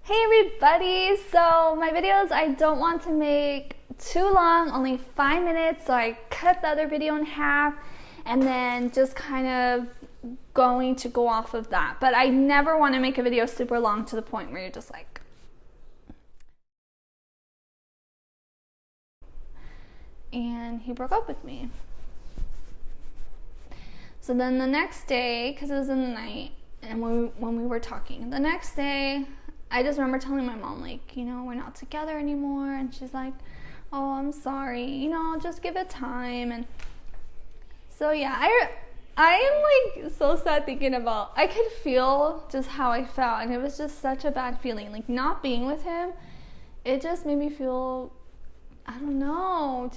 Hey everybody! So my videos I don't want to make too long, only 5 minutes, so I cut the other video in half and then just kind of going to go off of that. But I never want to make a video super long to the point where you're just like... And he broke up with me. So then the next day, because it was in the night, and when we were talking, the next day, I just remember telling my mom, like, we're not together anymore. And she's like, oh, I'm sorry, just give it time. And so, yeah, I am, like, so sad thinking about, I could feel just how I felt. And it was just such a bad feeling. Like, not being with him, it just made me feel, I don't know,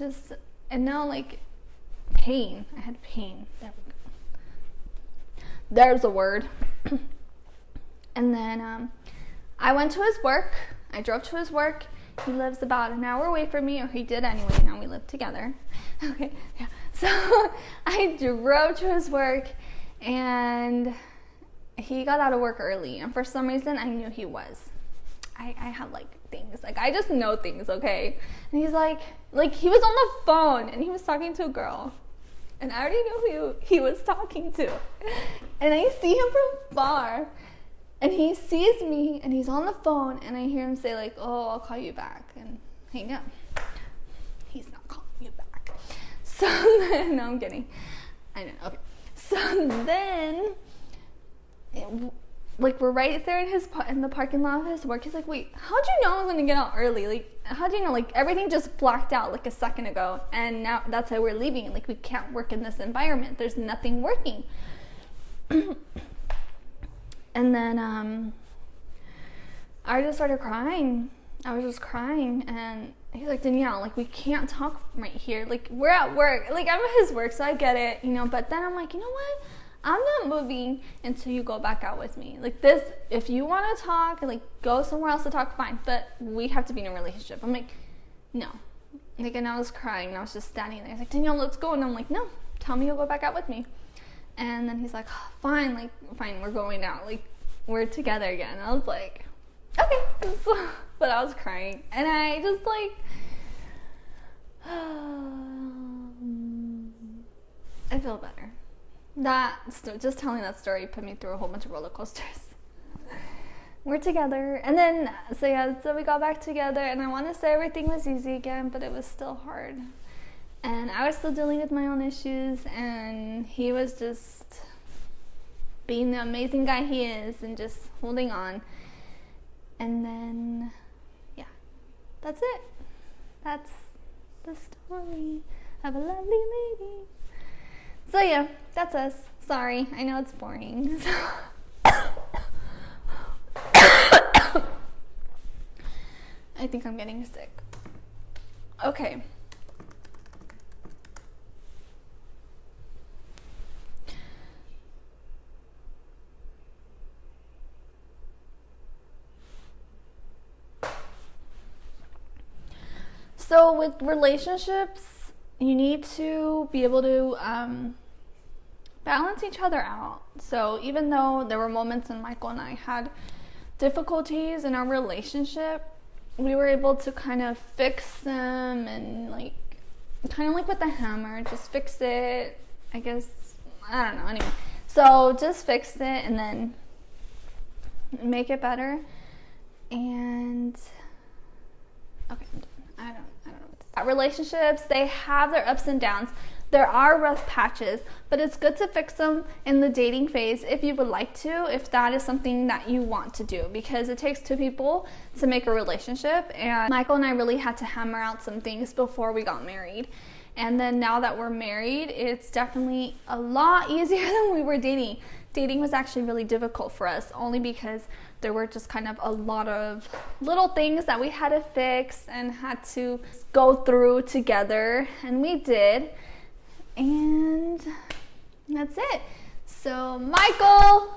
and now, like, pain. I had pain. There we go. There's a word. And then, I went to his work. I drove to his work. He lives about an hour away from me, or he did anyway. Now we live together. Okay, yeah. So I drove to his work, and he got out of work early. And for some reason, I knew he was. I had, like, things. Like, I just know things, okay? And he's like, he was on the phone, and he was talking to a girl. And I already knew who he was talking to. And I see him from far. And he sees me, and he's on the phone, and I hear him say, like, oh, I'll call you back, and hang up. He's not calling you back. So then, no, I'm kidding. I know, okay. So then, we're right there in the parking lot of his work. He's like, wait, how'd you know I'm going to get out early? Like, how'd you know? Like, everything just blacked out, like, a second ago, and now that's why we're leaving. Like, we can't work in this environment. There's nothing working. And then I just started crying. I was just crying, and he's like, Danielle, like, we can't talk right here. Like, we're at work. Like, I'm at his work, so I get it, But then I'm like, you know what? I'm not moving until you go back out with me. Like, this, if you want to talk, like, go somewhere else to talk, fine. But we have to be in a relationship. I'm like, no. Like, and I was crying, and I was just standing there. He's like, Danielle, let's go. And I'm like, no, tell me you'll go back out with me. And then he's like, oh, fine, we're going out. Like, we're together again. I was like, okay. But I was crying. And I just, like, I feel better. Just telling that story put me through a whole bunch of roller coasters. We're together. And then, so we got back together. And I want to say everything was easy again, but it was still hard. And I was still dealing with my own issues, and he was just being the amazing guy he is and just holding on. And then, yeah, that's it. That's the story of a lovely lady. So yeah, that's us. Sorry, I know it's boring. I think I'm getting sick. Okay. So with relationships, you need to be able to balance each other out. So even though there were moments when Michael and I had difficulties in our relationship, we were able to kind of fix them and kind of like with the hammer, just fix it. I guess, I don't know, anyway. So just fix it and then make it better. And, okay, I don't know. Relationships, they have their ups and downs. There are rough patches, but it's good to fix them in the dating phase if you would like to, if that is something that you want to do, because it takes two people to make a relationship. And Michael and I really had to hammer out some things before we got married. And then now that we're married, it's definitely a lot easier than we were dating. Dating was actually really difficult for us, only because there were just kind of a lot of little things that we had to fix and had to go through together, and we did. And that's it. So, Michael!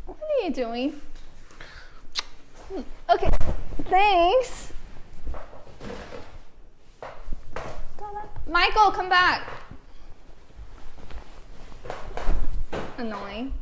What are you doing? Okay, thanks. Michael, come back. annoying.